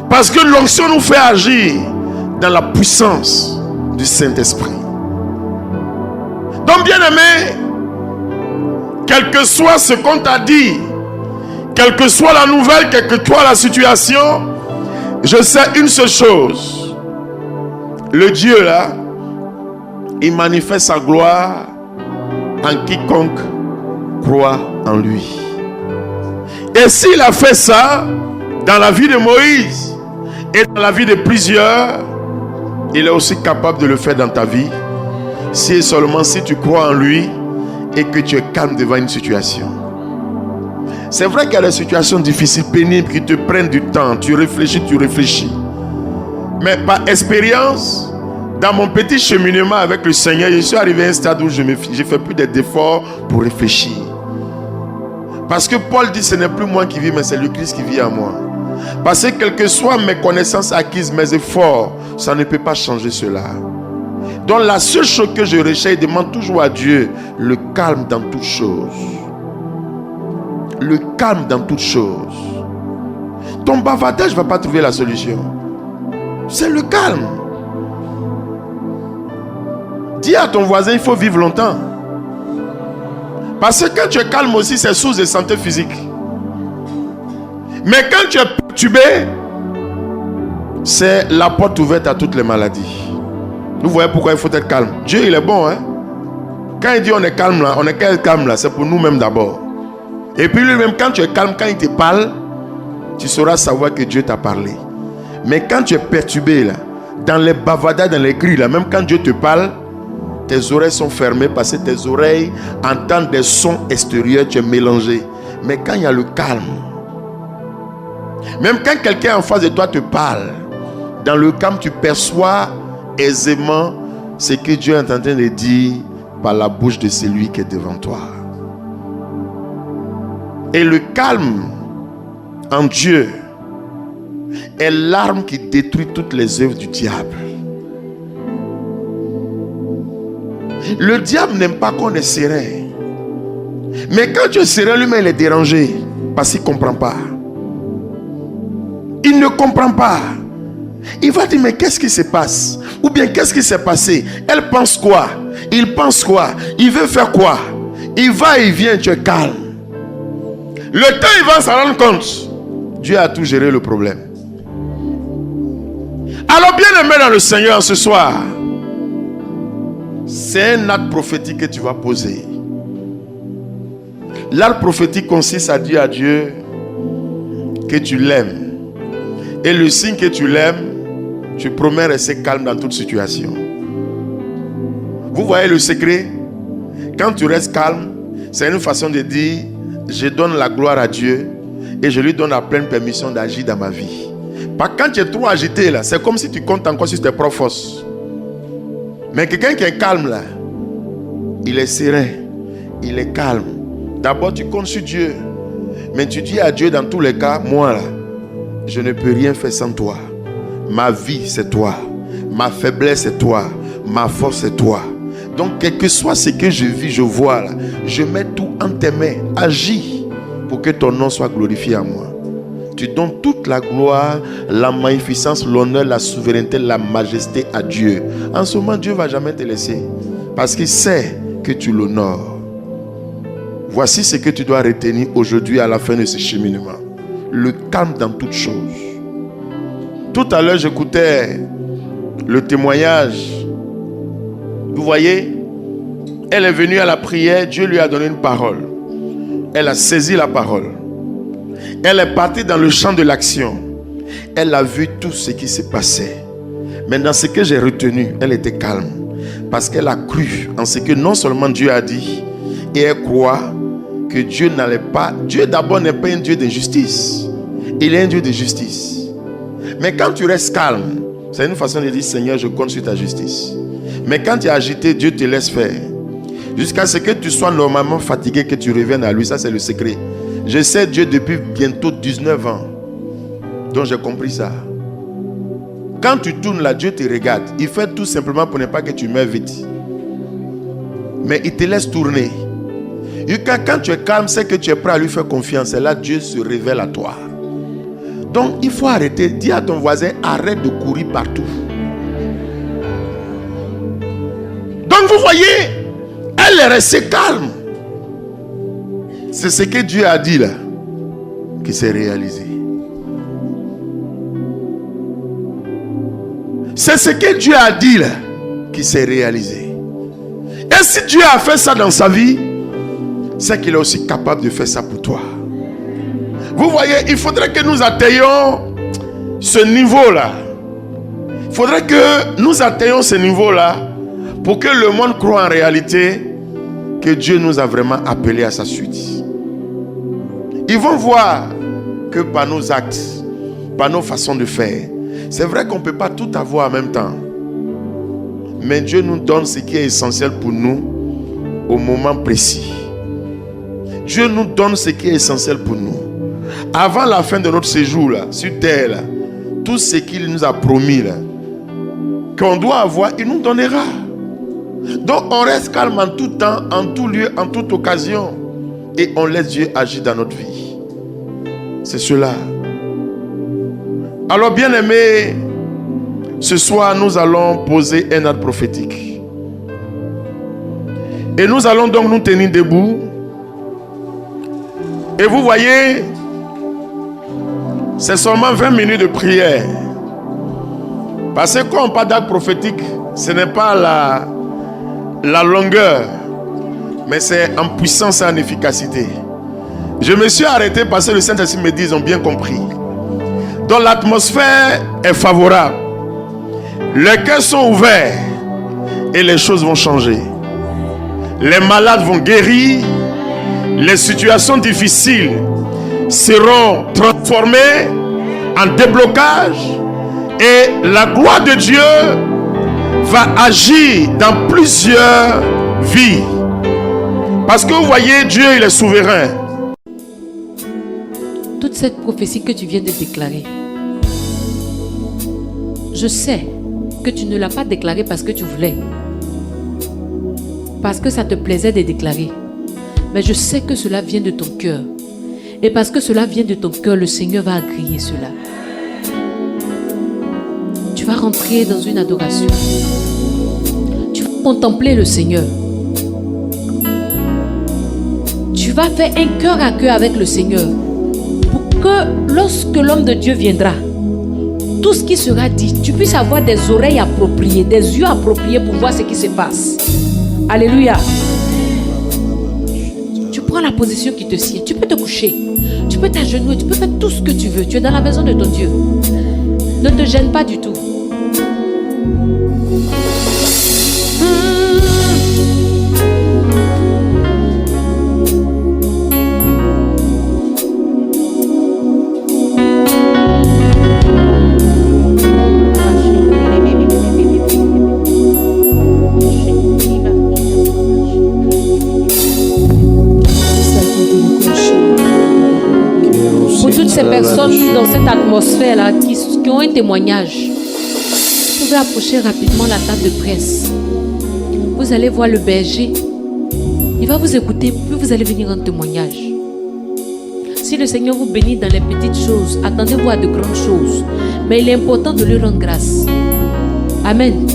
Parce que l'onction nous fait agir dans la puissance du Saint-Esprit. Donc, bien-aimé, quel que soit ce qu'on t'a dit, quelle que soit la nouvelle, quelle que soit la situation, je sais une seule chose. Le Dieu là, il manifeste sa gloire en quiconque croit en lui. Et s'il a fait ça dans la vie de Moïse et dans la vie de plusieurs, il est aussi capable de le faire dans ta vie, si et seulement si tu crois en lui et que tu es calme devant une situation. C'est vrai qu'il y a des situations difficiles, pénibles, qui te prennent du temps. Tu réfléchis. Mais par expérience, dans mon petit cheminement avec le Seigneur, je suis arrivé à un stade où je fais plus d'efforts pour réfléchir. Parce que Paul dit, ce n'est plus moi qui vis, mais c'est le Christ qui vit en moi. Parce que quelles que soient mes connaissances acquises, mes efforts, ça ne peut pas changer cela. Donc la seule chose que je recherche, je demande toujours à Dieu le calme dans toutes choses. Le calme dans toutes choses. Ton bavardage ne va pas trouver la solution. C'est le calme. Dis à ton voisin, il faut vivre longtemps. Parce que quand tu es calme aussi, c'est source de santé physique. Mais quand tu es perturbé, c'est la porte ouverte à toutes les maladies. Vous voyez pourquoi il faut être calme. Dieu, il est bon, hein. Quand il dit on est calme là, c'est pour nous-mêmes d'abord. Et puis lui-même, quand tu es calme, quand il te parle, tu sauras savoir que Dieu t'a parlé. Mais quand tu es perturbé là, dans les bavardages, dans les cris là, même quand Dieu te parle, tes oreilles sont fermées parce que tes oreilles entendent des sons extérieurs, tu es mélangé. Mais quand il y a le calme, même quand quelqu'un en face de toi te parle, dans le calme, tu perçois aisément ce que Dieu est en train de dire par la bouche de celui qui est devant toi. Et le calme en Dieu est l'arme qui détruit toutes les œuvres du diable. Le diable n'aime pas qu'on est serein. Mais quand tu es serein, lui-même il est dérangé parce qu'il ne comprend pas. Il ne comprend pas. Il va dire, mais qu'est-ce qui se passe? Ou bien qu'est-ce qui s'est passé? Elle pense quoi? Il pense quoi? Il veut faire quoi? Il va et il vient, tu es calme. Le temps il va s'en rendre compte. Dieu a tout géré le problème. Alors bien aimé dans le Seigneur ce soir, c'est un acte prophétique que tu vas poser. L'acte prophétique consiste à dire à Dieu que tu l'aimes. Et le signe que tu l'aimes, tu promets rester calme dans toute situation. Vous voyez le secret? Quand tu restes calme, c'est une façon de dire, je donne la gloire à Dieu et je lui donne la pleine permission d'agir dans ma vie. Pas quand tu es trop agité là, c'est comme si tu comptes encore sur tes propres forces. Mais quelqu'un qui est calme là, il est serein, il est calme. D'abord tu comptes sur Dieu, mais tu dis à Dieu dans tous les cas, moi là, je ne peux rien faire sans toi. Ma vie c'est toi, ma faiblesse c'est toi, ma force c'est toi. Donc quel que soit ce que je vis, je vois là, je mets tout en tes mains. Agis pour que ton nom soit glorifié à moi. Tu donnes toute la gloire, la magnificence, l'honneur, la souveraineté, la majesté à Dieu. En ce moment, Dieu ne va jamais te laisser. Parce qu'il sait que tu l'honores. Voici ce que tu dois retenir aujourd'hui à la fin de ce cheminement. Le calme dans toutes choses. Tout à l'heure, j'écoutais le témoignage. Vous voyez, elle est venue à la prière, Dieu lui a donné une parole. Elle a saisi la parole. Elle est partie dans le champ de l'action. Elle a vu tout ce qui se passait. Mais dans ce que j'ai retenu, elle était calme. Parce qu'elle a cru en ce que non seulement Dieu a dit, et elle croit que Dieu n'allait pas... Dieu d'abord n'est pas un Dieu de justice. Il est un Dieu de justice. Mais quand tu restes calme, c'est une façon de dire, Seigneur, je compte sur ta justice. Mais quand tu es agité, Dieu te laisse faire. Jusqu'à ce que tu sois normalement fatigué, que tu reviennes à lui. Ça, c'est le secret. Je sais Dieu depuis bientôt 19 ans. Donc, j'ai compris ça. Quand tu tournes là, Dieu te regarde. Il fait tout simplement pour ne pas que tu meurs vite. Mais il te laisse tourner. Et quand tu es calme, c'est que tu es prêt à lui faire confiance. Et là, Dieu se révèle à toi. Donc, il faut arrêter. Dis à ton voisin, arrête de courir partout. Donc, vous voyez, elle est restée calme. C'est ce que Dieu a dit là, qui s'est réalisé. C'est ce que Dieu a dit là, qui s'est réalisé. Et si Dieu a fait ça dans sa vie, c'est qu'il est aussi capable de faire ça pour toi. Vous voyez, il faudrait que nous atteignions ce niveau-là. Il faudrait que nous atteignions ce niveau-là pour que le monde croie en réalité que Dieu nous a vraiment appelés à sa suite. Ils vont voir que par nos actes, par nos façons de faire, c'est vrai qu'on ne peut pas tout avoir en même temps. Mais Dieu nous donne ce qui est essentiel pour nous au moment précis. Dieu nous donne ce qui est essentiel pour nous. Avant la fin de notre séjour là, sur terre, là, tout ce qu'il nous a promis, là, qu'on doit avoir, il nous donnera. Donc on reste calme en tout temps, en tout lieu, en toute occasion. Et on laisse Dieu agir dans notre vie. C'est cela. Alors bien aimés, ce soir nous allons poser un acte prophétique. Et nous allons donc nous tenir debout. Et vous voyez, c'est seulement 20 minutes de prière. Parce que quand on parle d'acte prophétique, ce n'est pas la longueur, mais c'est en puissance et en efficacité. Je me suis arrêté parce que le Saint-Esprit me dit, ils ont bien compris. Donc l'atmosphère est favorable. Les cœurs sont ouverts et les choses vont changer. Les malades vont guérir. Les situations difficiles seront transformées en déblocage. Et la gloire de Dieu va agir dans plusieurs vies. Parce que vous voyez, Dieu, il est souverain. Toute cette prophétie que tu viens de déclarer, je sais que tu ne l'as pas déclarée parce que tu voulais, parce que ça te plaisait de déclarer. Mais je sais que cela vient de ton cœur. Et parce que cela vient de ton cœur, le Seigneur va agréer cela. Tu vas rentrer dans une adoration. Tu vas contempler le Seigneur. Tu vas faire un cœur à cœur avec le Seigneur. Pour que lorsque l'homme de Dieu viendra, tout ce qui sera dit, tu puisses avoir des oreilles appropriées, des yeux appropriés pour voir ce qui se passe. Alléluia. Tu prends la position qui te sied. Tu peux te coucher. Tu peux t'agenouiller. Tu peux faire tout ce que tu veux. Tu es dans la maison de ton Dieu. Ne te gêne pas du tout. Ces personnes dans cette atmosphère-là qui ont un témoignage, vous pouvez approcher rapidement la table de presse. Vous allez voir le berger. Il va vous écouter, puis vous allez venir en témoignage. Si le Seigneur vous bénit dans les petites choses, attendez-vous à de grandes choses. Mais il est important de lui rendre grâce. Amen.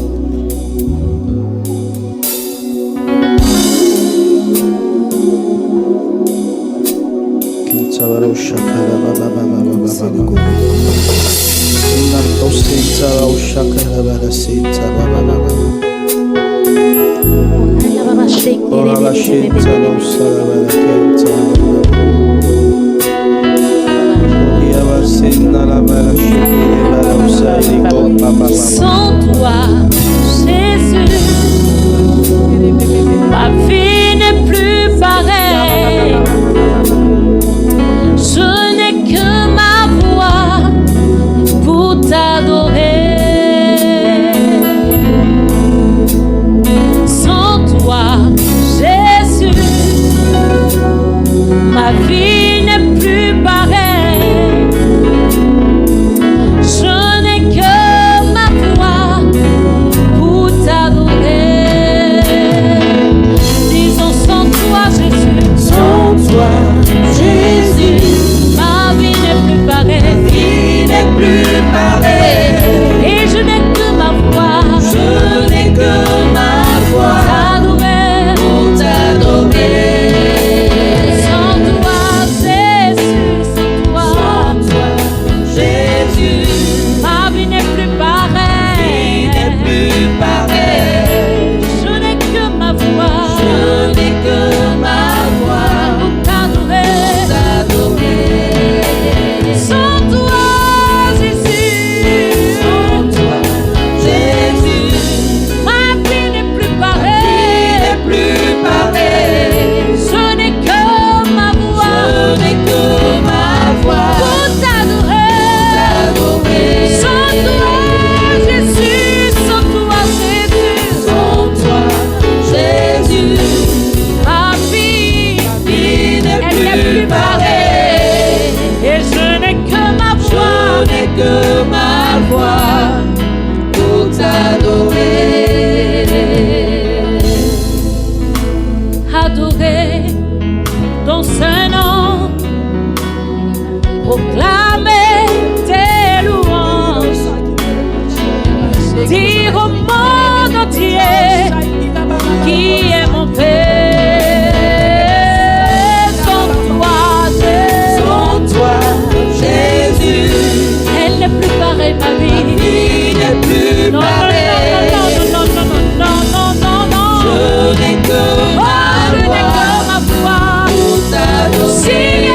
Sans toi, Jésus, ma vie n'est plus pareille. Je n'ai que ma voix pour t'adorer. Sans toi, Jésus, ma vie n'est plus pareille. Je n'ai que ma voix pour t'adorer. Disons sans toi, Jésus. Sans toi, Jésus, ma vie n'est plus pareille. Et je n'ai que ma voix. Pour t'adorer. Sans toi, Jésus, sans toi, Jésus, ma vie n'est plus pareille. Je n'ai que ma voix. Pour t'adorer. Sans toi, Jésus, ma vie n'est plus pareille. Je n'ai que ma voix. Pour t'adorer. Sans toi, Jésus, sans toi, Jésus, ma vie, elle n'est plus pareille. Et je n'ai que ma voix. Pour t'adorer. Adorer ton Saint-Nom, proclamer tes louanges, dire au monde entier qui est mon Père. Sans toi, Jésus, elle n'est plus pareille, ma vie. Non, non, non, non, non, non, non, non, non. Je n'ai que ma voix. Seigneur,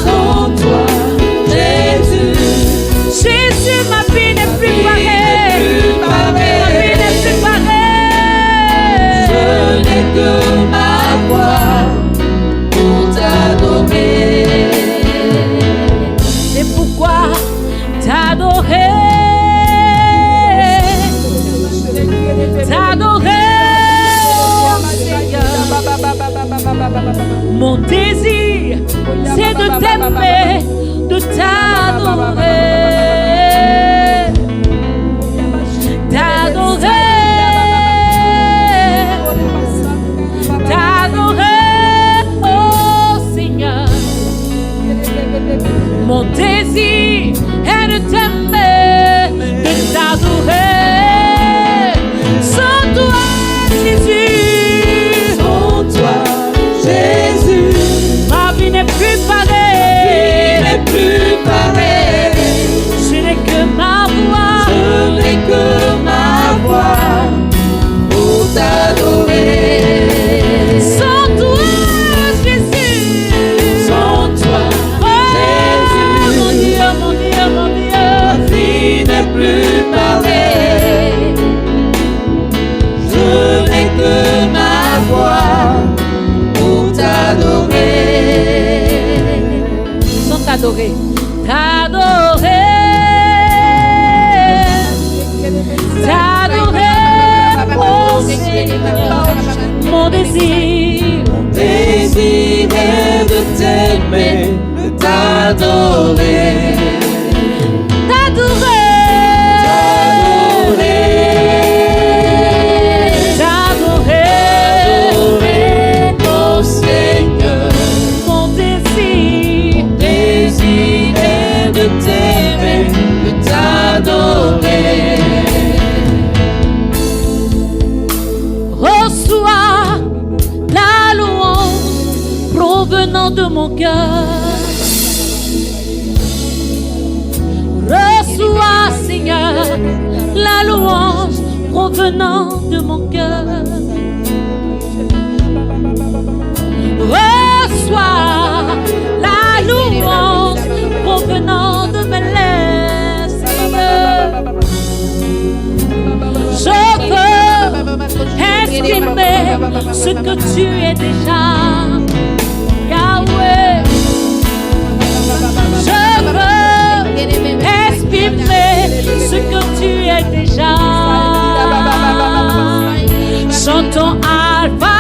sans toi, Jésus, ma vie n'est plus pareille. Ma vie n'est plus pareille. Je n'ai que ma voix pour t'adorer. C'est pourquoi t'adorer, mon désir, c'est de t'aimer, de t'adorer. T'adorer, oh Seigneur. Mon désir est de t'aimer, de t'adorer. Sans toi, Jésus, ma vie n'est plus pareille. Je n'ai que ma voix. Pour t'adorer. Sans toi, Jésus. Sans toi, Mon Dieu, mon Dieu, mon Dieu. ma vie n'est plus pareille. Je n'ai que ma voix pour t'adorer. Sans t'adorer. T'adorer, oh Seigneur. Mon désir Désiré de t'aimer, de t'adorer. T'adorer, Oh mon cœur. Reçois, Seigneur, la louange provenant de mon cœur. Reçois la louange provenant de mes lèvres, Seigneur. Je veux exprimer ce que tu es déjà, Yahweh. Je veux exprimer ce que tu es déjà. Chantons Alpha.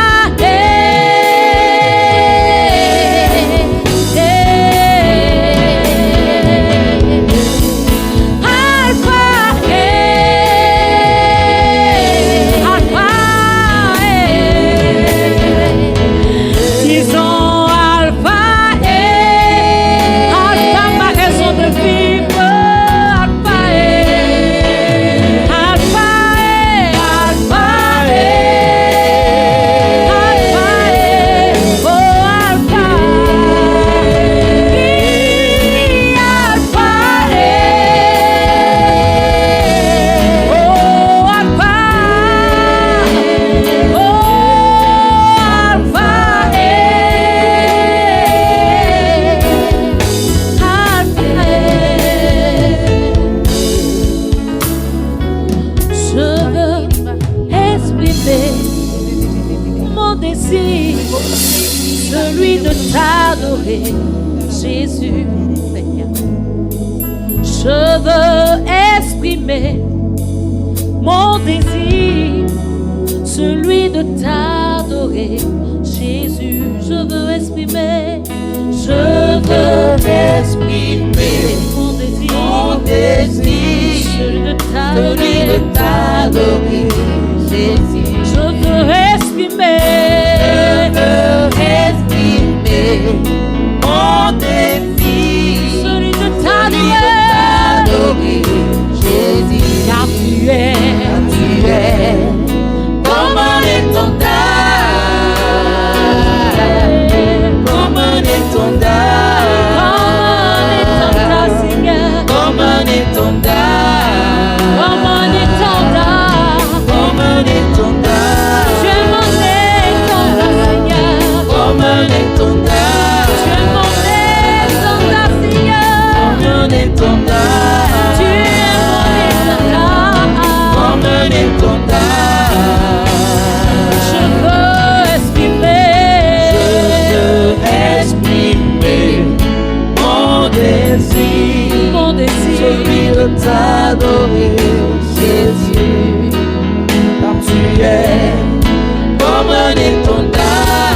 Celui de t'adorer, Jésus. Je veux exprimer mon désir, celui de t'adorer, Jésus. Je veux exprimer mon désir, celui de t'adorer, Jésus. Je veux exprimer mon désir, celui de t'adorer, Jésus. Car tu es comme un étendard, comme un étendard, Seigneur, comme un étendard, comme un étendard, comme un étendard. Tu es mon étendard, Seigneur, comme un étendard. Tu es mon étendard, Seigneur, comme un étendard. Tu es mon étendard, comme un étendard. Je veux exprimer mon désir, celui de t'adorer, Jésus. Car tu es comme un étendard,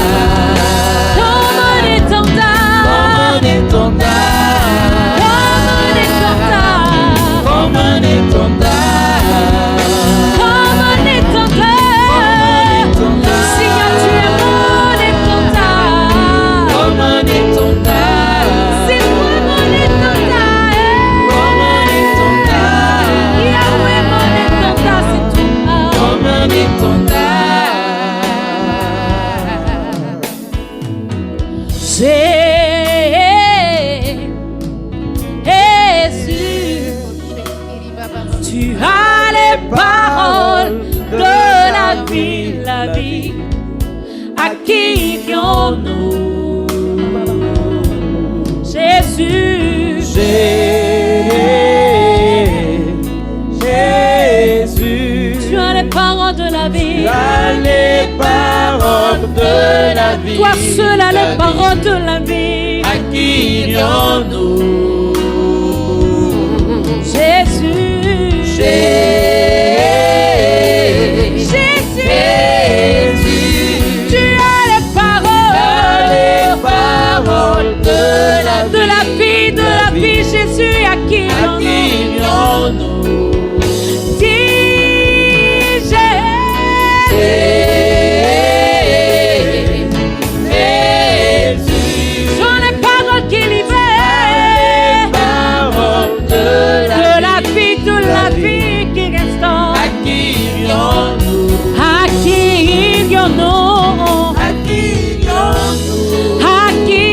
comme un étendard, comme un étendard, comme un étendard, comme un étendard, comme un étendard. Seigneur, tu es mon étendard, comme un étendard. C'est toi mon étendard, comme un étendard. Yahweh, mon étendard, c'est toi, comme un étendard. Jésus, tu as les paroles de la vie, à qui irions-nous? Jésus, Jésus, tu as les paroles de la vie, tu as les paroles de la vie. Toi seul as les paroles de la vie, à qui irions-nous? Jésus, Jésus, tu as les paroles de la vie, Jésus, à qui irions-nous? Dis Jésus, sont les paroles qui libèrent, de la vie qui reste. À qui irions-nous? À qui irions-nous? À qui irions-nous? À qui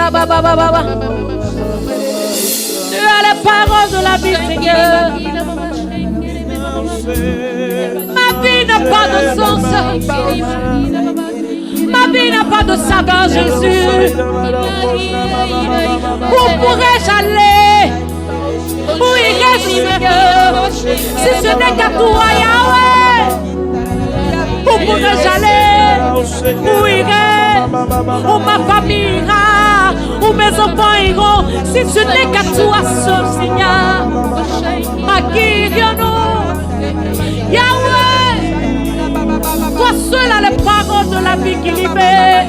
Tu as les paroles de la vie, Seigneur. Ma vie n'a pas de sens. Ma vie n'a pas de saveur, Jésus. Où pourrais-je aller? Où irais-je, Seigneur? Si ce n'est qu'à toi, Yahweh. Où pourrais-je aller? Où irai? Où ma famille ira? Où mes enfants iront? Si ce n'est qu'à toi seul, Seigneur. À qui irions-nous? Yahweh, toi seul as les paroles de la vie qui libère.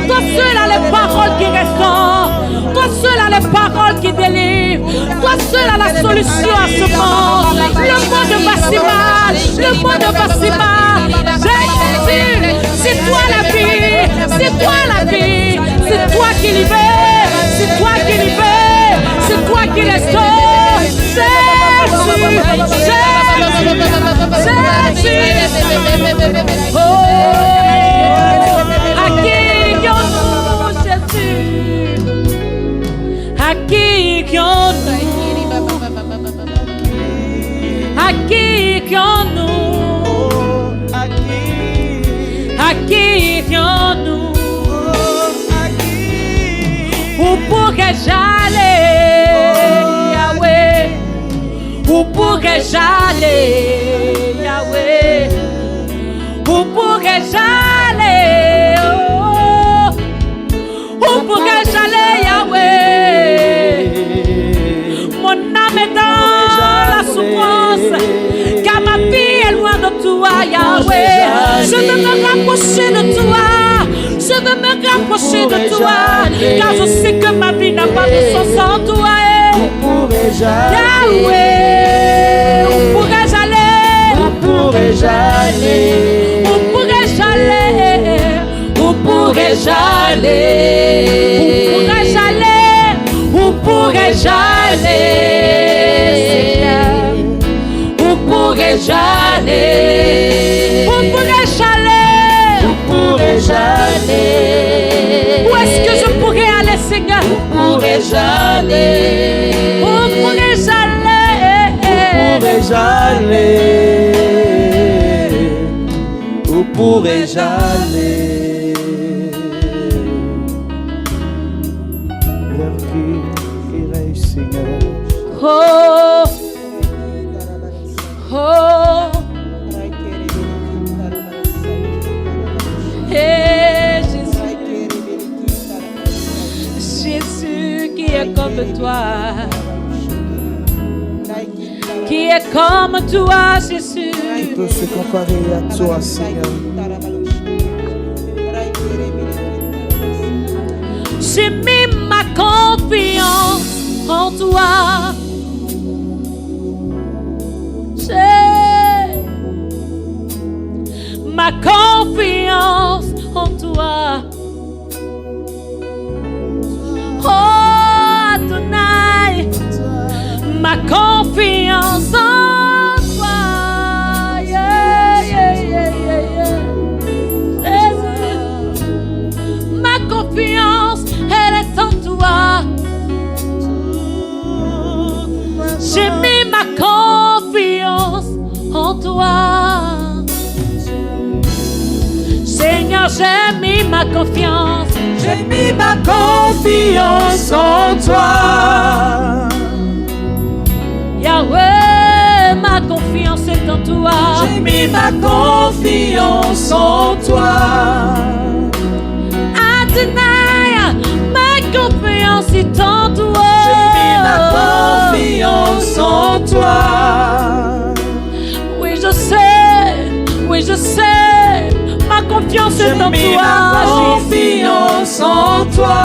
Toi seul as les paroles qui restaurent. Toi seul as les paroles qui délivrent. Toi seul as la solution à ce monde. Le monde va si mal. Le monde va si mal. Jésus, c'est toi la vie. C'est toi la vie. C'est toi qui libère. C'est toi qui libère. C'est toi qui restaure. Jésus. Oh, à qui irions-nous, Jésus? À qui irions-nous? À qui irions-nous? À qui irions-nous? Où pourrais-je aller, Yahweh? Où pourrais-je aller, Yahweh? Où pourrais-je aller? Oh, où pourrais-je aller, Yahweh? Mon âme est dans la souffrance, car ma vie est loin de toi, Yahweh. Je veux me rapprocher de toi. Je veux me rapprocher de toi, car je sais que ma vie n'a pas de sens sans toi. Yahweh, où pourrais-je aller? Où pourrais-je aller? Où pourrais-je aller? Où pourrais-je aller? Où pourrais-je aller? Où pourrais-je aller? Où pourrais-je aller? Où pourrais-je aller? Où est-ce que je pourrais aller, Seigneur? Où pourrais-je aller? Où pourrais-je aller? Où pourrais-je aller? Vers qui irais-je, Seigneur? Oh, oh, hey, Jésus, Jésus qui est comme toi, qui est comme toi, Jésus. Qui peut se comparer à toi, Seigneur? J'ai mis ma confiance en toi. J'ai ma confiance en toi. Oh Adonai, ma confiance en toi. Yeah, yeah, yeah, yeah, yeah. Jésus, ma confiance, elle est en toi. J'ai mis ma confiance en toi. Seigneur, j'ai mis ma confiance. J'ai mis ma confiance en toi. Yahweh, ma confiance est en toi. J'ai mis ma confiance en toi. Adonai, ma confiance est en toi. J'ai mis ma confiance en toi. Oui, je sais, ma confiance est en toi. J'ai mis ma confiance en toi.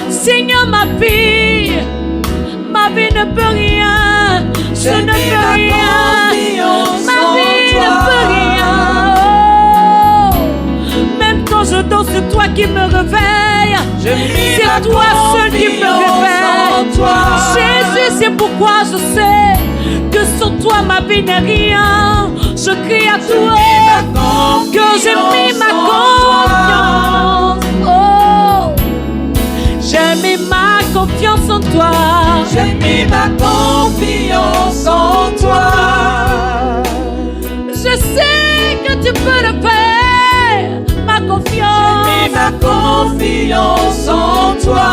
Seigneur, ma vie ne peut rien. Je ne peux rien. Ma vie ne peut rien. Oh, même quand je danse, c'est toi qui me réveille. C'est toi seul qui me réveille. Jésus, c'est pourquoi je sais que sans toi ma vie n'est rien. Je crie à toi que j'ai mis ma confiance. Oh, confiance en toi. J'ai mis ma confiance en toi. Je sais que tu peux le faire. Ma confiance. J'ai mis ma confiance en toi.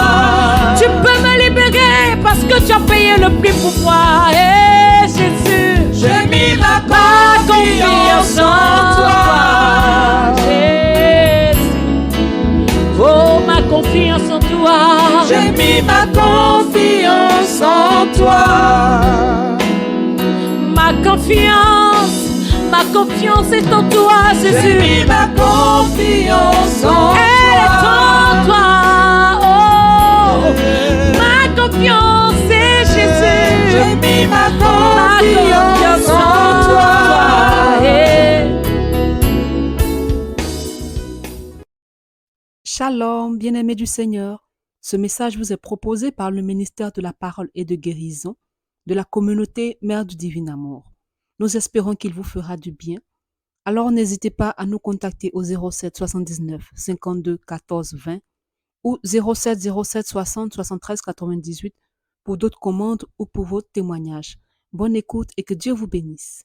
Tu peux me libérer parce que tu as payé le prix pour moi. Eh Jésus, j'ai mis ma confiance en toi. Jésus. Oh, ma confiance en toi. J'ai mis ma confiance en toi. Ma confiance est en toi, Jésus. J'ai mis ma confiance en Elle est en toi. toi. Oh, ma confiance est Jésus. J'ai mis ma confiance en toi. Shalom, bien-aimés du Seigneur. Ce message vous est proposé par le ministère de la Parole et de Guérison de la communauté Mère du Divin Amour. Nous espérons qu'il vous fera du bien. Alors n'hésitez pas à nous contacter au 07 79 52 14 20 ou 07 07 60 73 98 pour d'autres commandes ou pour vos témoignages. Bonne écoute et que Dieu vous bénisse.